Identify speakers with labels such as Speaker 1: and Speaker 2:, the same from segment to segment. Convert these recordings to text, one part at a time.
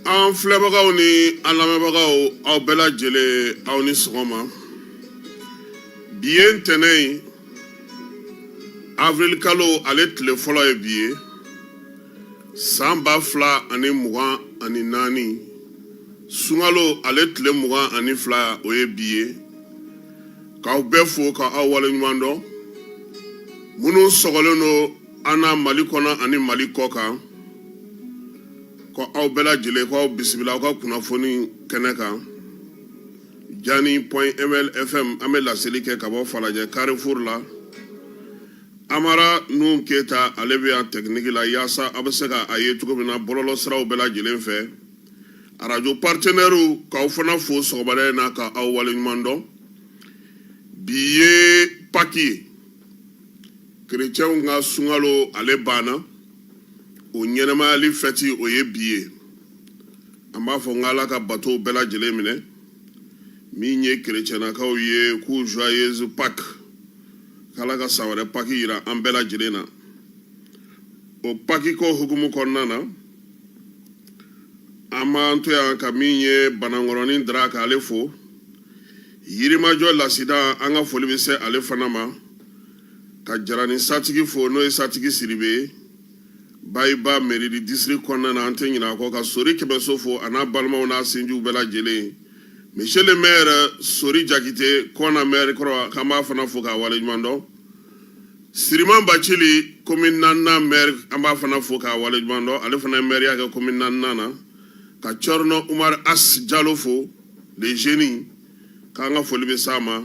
Speaker 1: An filɛbagaw ni an lamɛnbagaw aw bɛɛ lajɛlen aw ni sɔgɔma. Bi ye ntɛnɛn ye avril kalo ale tile fɔlɔ ye bi ye san 2024 sunkalo ale tile 22 o ye bi ye k'aw bɛɛ fo k'aw waleɲuman dɔn minnu sɔgɔlen don an na Mali kɔnɔ ani Mali kɔ kan. Ko aw bɛɛ lajɛlen k'aw bisimila aw ka kunnafoni kɛnɛ kan Jani.ml FM an bɛ laseli kɛ ka bɔ Falajɛ Carrefour la. Amara Nun Keta ale bɛ yan technique la yaasa a bɛ se ka a ye cogo min na bɔlɔlɔ siraw bɛɛ lajɛlen fɛ. Radio partenaires k'aw fana fo sɔgɔmada in na ka aw waleɲuman dɔn. Bi ye Pâques ye chrétiens ka sunkalo ale banna. O ɲɛnɛmayali fɛti o ye bi ye an b'a fɔ Ala ka bato bɛɛ lajɛlen minɛ min ye chrétiennakaw ye k'u joyeuse Pâques k'Ala ka san wɛrɛ Pâques yira an bɛɛ lajɛlen na. O Pâques ko hukumu kɔnɔna na an b'an to yan ka min ye Banankɔrɔnin Dara k'ale fo Yirimajɔ Lasida an ka foli bɛ se ale fana ma ka Jarani Satigi fo n'o ye Satigi Siribe ye. Bayiba mairie du district kɔnɔna na an tɛ ɲinɛ a kɔ ka Sori Kɛmɛso fo a n'a balimaw n'a sinjiw bɛɛ lajɛlen. Monsieur le maire Sori Jakite kɔna maire kɔrɔ k'an b'a fana fo k'a waleɲuman dɔn. Siriman Bacili commune 4 maire an b'a fana fo k'a waleɲuman dɔn ale fana ye maire y'a kɛ commune 4 na. Ka Cɔrɔnɔ Umar As Jalo fo les jeunes k'an ka foli bɛ s'a ma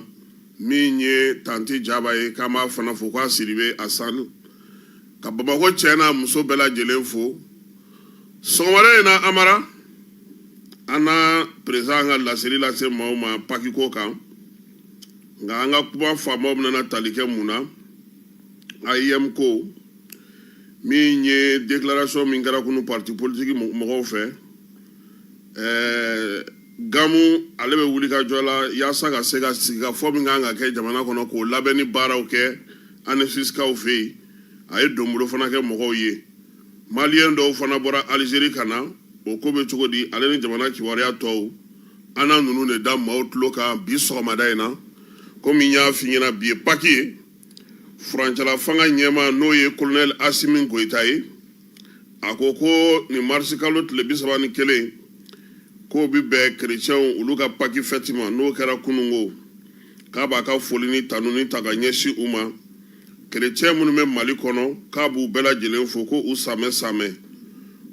Speaker 1: min ye Tanti Jaba ye k'an b'a fana fo k'a Siribe Asan. Ka Bamako cɛ n'a muso bɛɛ lajɛlen fo sɔgɔmada in na Amara an na président ka laseli lase maaw ma Pâques ko kan nka an ka kuma faamaw bɛna tali kɛ mun na AIM ko min ye déclaration min kɛra kunu parti politique mɔgɔw fɛ Gamu ale bɛ wuli ka jɔ la yaasa ka se ka sigikafɔ min kan ka kɛ jamana kɔnɔ k'o labɛnni baaraw kɛ anesthésicaw fɛ yen. A ye donbolo fana kɛ mɔgɔw ye malien dɔw fana bɔra Algérie kana o ko bɛ cogo di ale ni jamana kibaruya tɔw an na ninnu de da maaw tulo kan bi sɔgɔmada in na komi n y'a f'i ɲɛna bi ye Pâques ye furancɛla fanga ɲɛma n'o ye colonel Assimi Goïta ye a ko nin mars kalo tile 31 k'o bi bɛn chrétiens olu ka Pâques fête ma n'o kɛra kunungo k'a b'a ka foli ni tanu ni ta ka ɲɛsin u ma. Chrétiens minnu bɛ Mali kɔnɔ k'a b'u bɛɛ lajɛlen fo ko u samɛ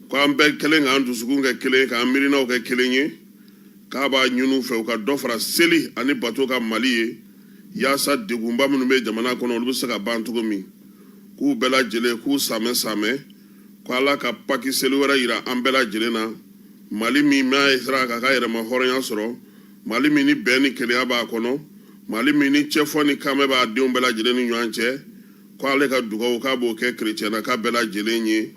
Speaker 1: k'an bɛɛ kelen k'an dusukun kɛ kelen k'an miirinaw kɛ kelen ye k'a b'a ɲini u fɛ u ka dɔ fara seli ani bato ka Mali ye yaasa degunba minnu bɛ jamana kɔnɔ olu bɛ se ka ban cogo min k'u bɛɛ lajɛlen k'u samɛ ko Ala ka Pâques seli wɛrɛ yira an bɛɛ lajɛlen na Mali min n'a ye sira k'a ka yɛrɛma hɔrɔnya sɔrɔ Mali min ni bɛn ni kelenya b'a kɔnɔ Mali min ni cɛfɔ ni kanbɛ b'a denw bɛɛ lajɛlen ni ɲɔgɔn cɛ. Ko ale ka dugawu k'a b'o kɛ chrétiennaka bɛɛ lajɛlen ye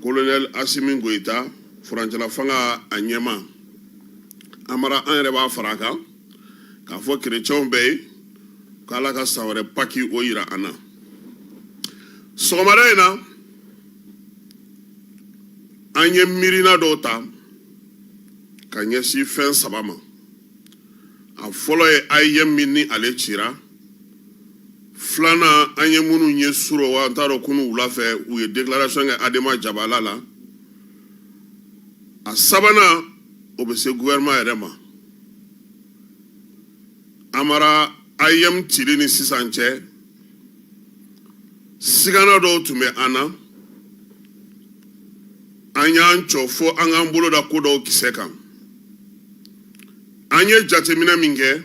Speaker 1: colonel Assimi Goïta furancɛla fanga a ɲɛma Amara an yɛrɛ b'a fara kan k'a fɔ chrétiens bɛɛ ye k'Ala ka san wɛrɛ Pâques o yira an na. Sɔgɔmada in na an ye miirina dɔw ta ka ɲɛsin fɛn 3 ma. A fɔlɔ ye AIM min ni ale cira. Filanan an ye minnu ye suro wa an t'a dɔn kunu wula fɛ u ye déclaration kɛ Adama Jabala la. A sabanan o bɛ se gouvernement yɛrɛ ma. Amara AIM cili ni sisan cɛ sigana dɔw tun bɛ an na an y'an cɔ fo an k'an bolo da ko dɔw kisɛ kan. An ye jateminɛ min kɛ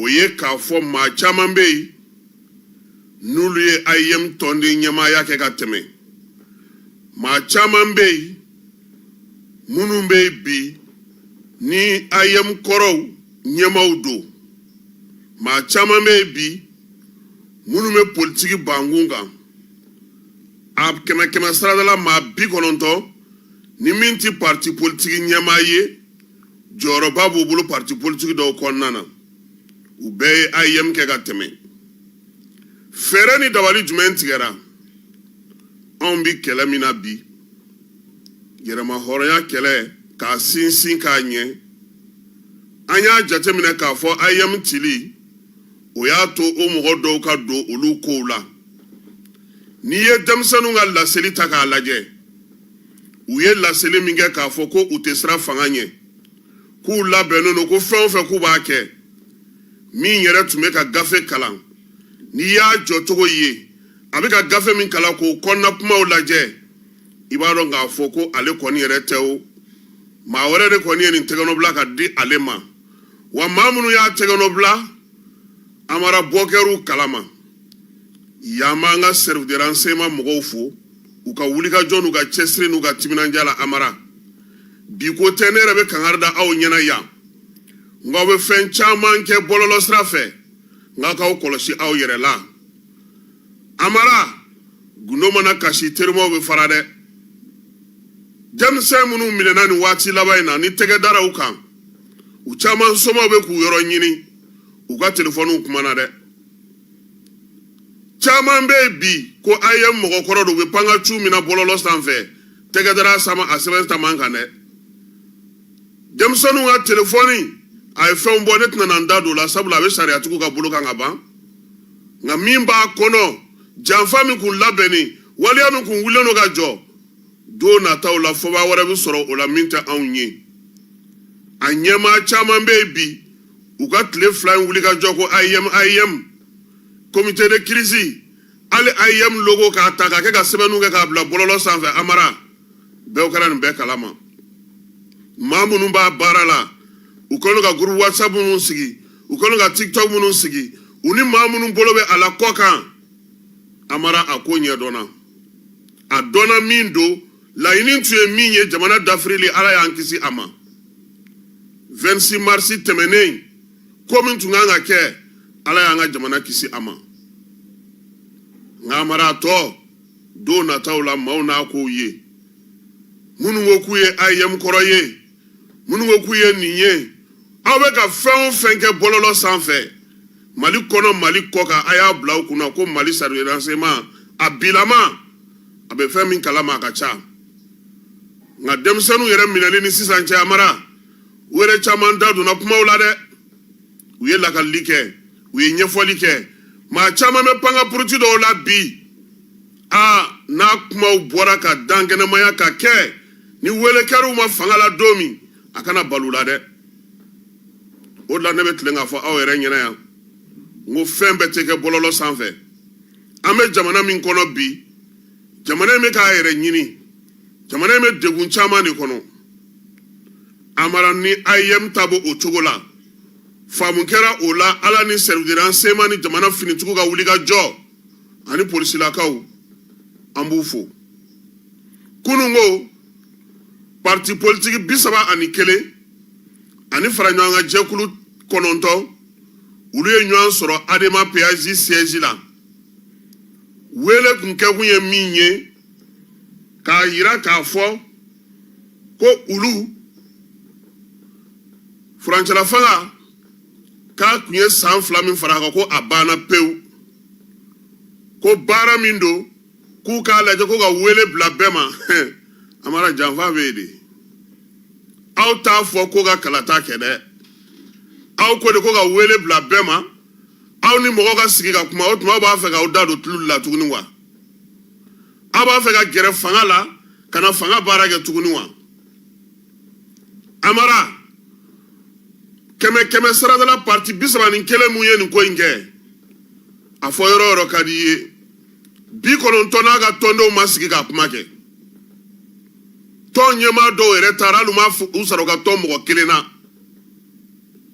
Speaker 1: o ye k'a fɔ maa caman bɛ yen n'olu ye AIM tɔnden ɲɛmaaya kɛ ka tɛmɛ ma caman bɛ yen minnu bɛ bi ni ayem kɔrɔw ɲɛmaw don ma caman bɛ bi minnu bɛ politiki bankun kan a kɛmɛ saradala maa 90 ni min ti parti politiki ɲɛmaa ye jɔyɔrɔba b'u bolo parti politiki dɔw kɔnɔna na u bɛɛ ye ayem kɛ ka tɛmɛ fɛɛrɛ ni dabali jumɛn tigɛra anw bi kɛlɛ min na bi yɛrɛma hɔrɔnya kɛlɛ k'a sinsin k'a ɲɛ an y'a jateminɛ k'a fɔ ayem tili o y'a to o mɔgɔ dɔw ka don olu kow la n'i ye denmisɛnninw ka laseli ta k'a lajɛ u ye laseli min kɛ k'a fɔ ko u tɛ siran fanga ɲɛ k'u labɛnnen don ko fɛn o fɛn k'u b'a kɛ min yɛrɛ tun bɛ ka gafe kalan n'i y'a jɔ cogo ye a bɛ ka gafe min kalan k'o kɔnɔna kumaw lajɛ i b'a dɔn k'a fɔ ko ale kɔni yɛrɛ tɛ o maa wɛrɛ de kɔni ye nin tɛgɛnɔbila ka di ale ma wa maa minnu y'a tɛgɛnɔbila amara bɔkɛr'u kalama y'an b'an ka service de renseignement mɔgɔw fo u ka wulikajɔ n'u ka cɛsiri n'u ka timinandiya la amara bi ko tɛ ne yɛrɛ bɛ kangari da aw ɲɛna yan nka aw bɛ fɛn caman kɛ bɔlɔlɔ sira fɛ nka k'aw kɔlɔsi aw yɛrɛ la amara gundo mana kasi terimaw bɛ fara dɛ denmisɛn minnu minɛna nin waati laban in na ni tɛgɛ dara u kan u caman somɔgɔw bɛ k'u yɔrɔ ɲini u ka telefɔniw kumana dɛ caman bɛ bi ko a ye mɔgɔkɔrɔ dɔ u bɛ panga cu mina bɔlɔlɔ sanfɛ tɛgɛ dara sama a sɛbɛn ta man kan dɛ denmisɛnninw ka telefɔni a ye fɛnw bɔ ne tɛna na n da don la sabula a bɛ sariyatigiw ka bolo kan ka ban nka min b'a kɔnɔ janfa min kun labɛnni waliya min kun wulilen don ka jɔ don nataw la fɔba wɛrɛ bɛ sɔrɔ o la min tɛ anw ye a ɲɛmaa caman bɛ yen bi u ka tile 2 in wuli ka jɔ ko ayem comité de crise ale ayem logo k'a ta k'a kɛ ka sɛbɛnniw kɛ k'a bila bɔlɔlɔ sanfɛ amara bɛɛ kɛra nin bɛɛ kalama maa minnu b'a baara la u kɛlen ka groupe whatsapp minnu sigi u kɛlen ka tiktok minnu sigi u ni maa minnu bolo bɛ a la kɔ kan amara a ko ɲɛdɔnna a dɔnna min don laɲini tun ye min ye jamana dafirili ala y'an kisi a ma 26 mars tɛmɛnen ko min tun kan ka kɛ ala y'an ka jamana kisi a ma nka amara tɔ don nataw la maaw n'a kow ye minnu ko k'u ye ayem kɔrɔ ye minnu ko k'u ye nin ye aw bɛ ka fɛn o fɛn kɛ bɔlɔlɔ sanfɛ mali kɔnɔ mali kɔ kan a y'a bila u kunna ko mali service de renseignement a bilama a bɛ fɛn min kalama a ka ca nka denmisɛnninw yɛrɛ minɛli ni sisan cɛ amara u yɛrɛ caman da donna kumaw la dɛ u ye lakalili kɛ u ye ɲɛfɔli kɛ maa caman bɛ panga puruti dɔw la bi n'a kumaw bɔra ka dan kɛnɛmaya ka kɛ ni wele kɛr'u ma fanga la don min a kana balu la dɛ o de la ne bɛ tilen k'a fɔ aw yɛrɛ ɲɛna yan n ko fɛn bɛɛ tɛ kɛ bɔlɔlɔ sanfɛ an bɛ jamana min kɔnɔ bi jamana in bɛ k'a yɛrɛ ɲini jamana in bɛ degun caman de kɔnɔ amara ni ayem ta bɔ o cogo la faamu kɛra o la ala ni service de renseignement ni jamana finitigiw ka wuli ka jɔ ani polisilakaw an b'u fo kunun ko parti politique 31 ani fara ɲɔgɔn kan jɛkulu 9 olu ye ɲɔgɔn sɔrɔ adema péage siège la wele kun kɛkun ye min ye k'a yira k'a fɔ ko olu furancɛla fanga k'a kun ye san 2 min fara kan ko a banna pewu ko baara min don k'u k'a lajɛ ko ka wele bila bɛɛ ma amara janfa bɛ yen de aw t'a fɔ ko ka kalata kɛ dɛ aw ko de ko ka wele bila bɛɛ ma aw ni mɔgɔ ka sigi ka kuma o tuma aw b'a fɛ k'aw da don tulu la tuguni wa aw b'a fɛ ka gɛrɛ fanga la ka na fanga baara kɛ tuguni wa amara kɛmɛ saradala parti 31 mun ye nin ko in kɛ a fɔ yɔrɔ yɔrɔ ka di ye 90 n'a ka tɔndenw ma sigi ka kuma kɛ tɔn ɲɛmaa dɔw yɛrɛ taara hali u ma u sara u ka tɔn mɔgɔ kelen na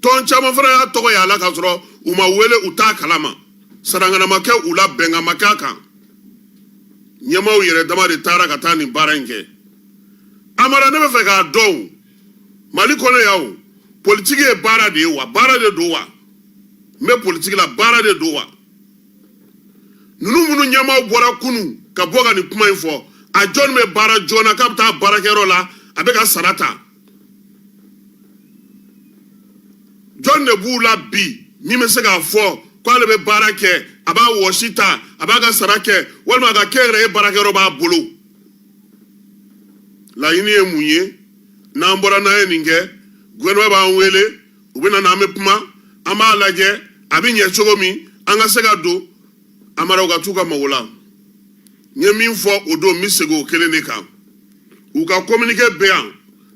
Speaker 1: tɔn caman fana y'a tɔgɔ y'a la k'a sɔrɔ u ma wele u t'a kalama sarangana ma kɛ u la bɛnkan ma k'a kan ɲɛmaw yɛrɛ dama de taara ka taa nin baara in kɛ. Amara ne bɛ fɛ k'a dɔn Mali kɔnɔ yan politique ye baara de ye wa baara de don wa n bɛ politique la baara de don wa ninnu minnu ɲɛmaw bɔra kunu ka bɔ ka nin kuma in fɔ a jɔn bɛ baara joona k'a bɛ taa baarakɛyɔrɔ la a bɛ ka sara ta jɔn de b'u la bi min bɛ se k'a fɔ k'ale bɛ baara kɛ a b'a wɔsi ta a b'a ka sara kɛ walima a ka kɛnyɛrɛye baarakɛyɔrɔ b'a bolo laɲini ye mun ye n'an bɔra n'a ye nin kɛ gouvernement b'an wele u bɛ na n'an bɛ kuma an b'a lajɛ a bɛ ɲɛ cogo min an ka se ka don Amara u ka t'u ka mago la n ye min fɔ o don n bɛ segin o kelen de kan u ka communiqué bɛ yan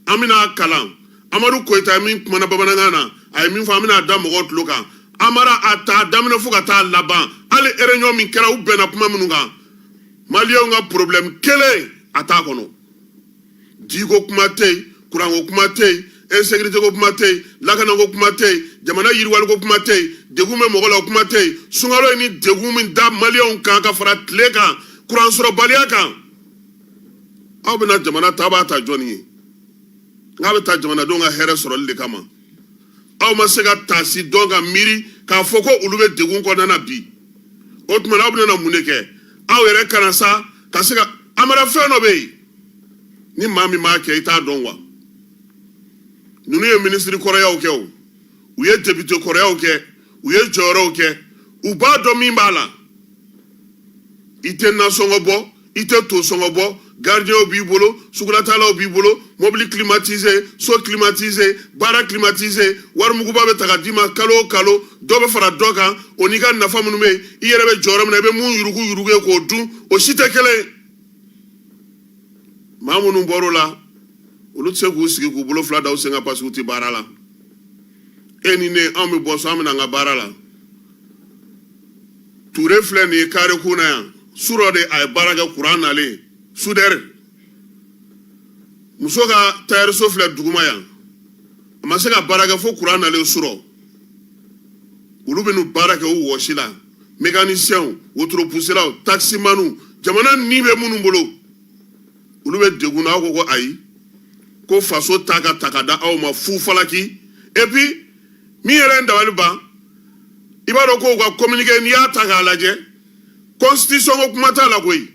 Speaker 1: an bɛna kalan Amadu Koyita min kumana bamanankan na a ye min fɔ an bɛna da mɔgɔw tulo kan Amara a ta daminɛ fo ka taa laban hali réunion min kɛra u bɛnna kuma minnu kan maliyɛnw ka problème kelen a t'a kɔnɔ jiko kuma tɛ yen kuranko kuma tɛ yen insécurité ko kuma tɛ yen lakana ko kuma tɛ yen jamana yiriwali ko kuma tɛ yen degun bɛ mɔgɔ la o kuma tɛ yen sunkalo ni degun min da maliyɛnw kan ka fara tile kan kuran sɔrɔbaliya kan aw bɛna jamana ta b'a ta jɔnni ye n'a bɛ taa jamanadenw ka hɛrɛ sɔrɔli de kama aw ma se ka taasi dɔn ka miiri k'a fɔ ko olu bɛ degun kɔnɔna bi o tuma aw bɛna na mun de kɛ aw yɛrɛ kana sa ka se ka Amara fɛn dɔ bɛ yen ni maa min b'a kɛ i t'a dɔn wa ninnu ye ministre kɔrɔyaw kɛ o u ye député kɔrɔyaw kɛ u ye jɔyɔrɔw kɛ u b'a dɔn min b'a la i tɛ nasɔngɔ bɔ i tɛ to sɔngɔ bɔ gardien b'i bolo sugulatalaw b'i bolo mobili climatisé so climatisé baara climatisé warimuguba bɛ ta ka d'i ma kalo o kalo dɔ bɛ fara dɔ kan o n'i ka nafa minnu bɛ yen i yɛrɛ bɛ jɔyɔrɔ min na i bɛ mun yurugu yurugu ye k'o dun o si tɛ kelen ye maa minnu bɔr'o la olu tɛ se k'u sigi k'u bolo fila da u sen kan parce que u tɛ baara la e ni ne anw bɛ bɔ so an bɛ na an ka baara la Ture filɛ nin ye carré kun na yan su dɔ de a ye baara kɛ courant nalen soudeur muso ka tailleur filɛ duguma yan a ma se ka baara kɛ fo courant nalen su dɔ olu bɛ n'u baara kɛ u wɔsi la mécaniciens wotoro pousselaw taximaniw jamana ni bɛ minnu bolo olu bɛ degun na aw ko ayi ko faso ta ka ta ka da aw ma fu falaki et puis min yɛrɛ dabali ban i b'a dɔn ko u ka communiqué n'i y'a ta k'a lajɛ constitution ko kuma t'a la koyi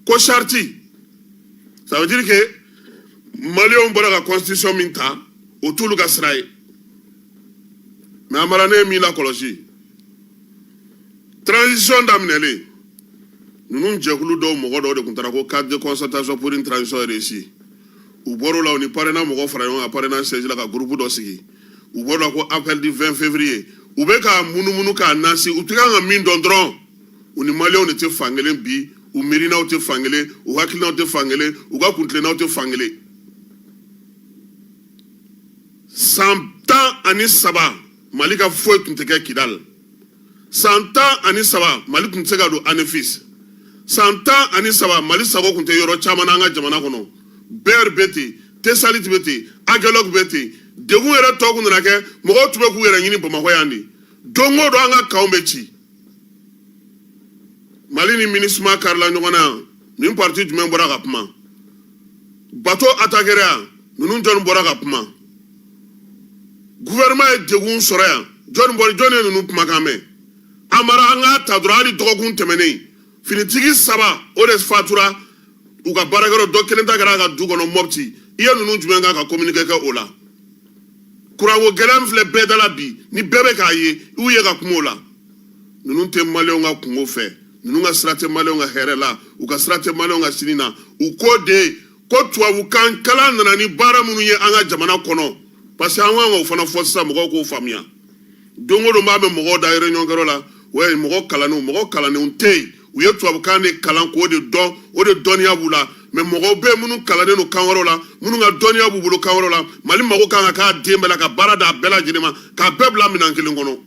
Speaker 1: ko charte ça veut dire que maliyɛnw bɔra ka constitution min ta o t'olu ka sira ye mais Amara ne ye min lakɔlɔsi transition daminɛlen ninnu jɛkulu dɔw mɔgɔ dɔw de tun taara ko cadre de concertation pour une transition réussie u bɔr'o la u ni parrainant mɔgɔ fara ɲɔgɔn kan parrainant siège la ka groupe dɔ sigi u bɔr'o la ko appel du 20 février u bɛ ka munumunu k'a nasi u tɛ kan ka min dɔn dɔrɔn u ni maliyɛnw de tɛ fankelen bi u miirinaw tɛ fankelen u hakilinaw tɛ fankelen u ka kuntilennaw tɛ fankelen san 13 Mali ka foyi tun tɛ kɛ Kidal san 13 Mali tun tɛ se ka don ANEFIS san 13 Mali sago tun tɛ yɔrɔ caman na an ka jamana kɔnɔ BER bɛ ten Tesalit bɛ ten Agelok bɛ ten degun yɛrɛ tɔ kun nana kɛ mɔgɔw tun bɛ k'u yɛrɛ ɲini Bamakɔ yan de don o don an ka kanw bɛ ci Mali ni MINUSMA karila ɲɔgɔn na yan nin parti jumɛn bɔra ka kuma bateau attaquera yan ninnu jɔnni bɔra ka kuma gouvernement ye degun sɔrɔ yan jɔnni ye ninnu kumakan mɛn Amara an k'a ta dɔrɔn hali dɔgɔkun tɛmɛnen finitigi 3 o de fatura u ka baarakɛyɔrɔ dɔ kelen ta kɛra a ka du kɔnɔ Mopti i ye ninnu jumɛn kan ka communiqué kɛ o la kuranko gɛlɛn filɛ bɛɛ da la bi ni bɛɛ bɛ k'a ye u ye ka kuma o la ninnu tɛ maliyɛnw ka kungo fɛ ninnu ka sira tɛ maliyɛnw ka hɛrɛ la u ka sira tɛ maliyɛnw ka sini na u ko de ko tubabukan kalan nana ni baara minnu ye an ka jamana kɔnɔ parce que an kan k'o fana fɔ sisan mɔgɔw k'o faamuya don o don b'a mɛn mɔgɔw da réunion kɛyɔrɔ la o ye mɔgɔ kalannenw tɛ yen u ye tubabukan de kalan k'o de dɔn o de dɔnniya b'u la mais mɔgɔw bɛ minnu kalannen don kan wɛrɛw la minnu ka dɔnniya b'u bolo kan wɛrɛw la Mali mago kan ka k'a den bɛɛ la ka baara d'a bɛɛ lajɛlen ma k'a bɛɛ bila minɛn kelen kɔnɔ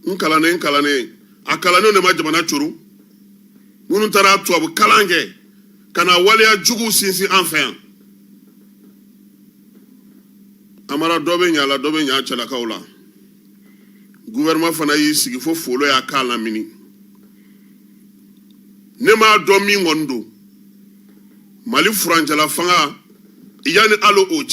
Speaker 1: n kalannen a kalannenw de ma jamana coro minnu taara tubabu kalan kɛ ka na waleya juguw sinsin an fɛ yan Amara dɔ bɛ ɲa la dɔ bɛ ɲa cɛlakaw la gouvernement fana y'i sigi fo folo y'a k'a lamini ne m'a dɔn min kɔni don Mali furancɛla fanga yani alo o cɛ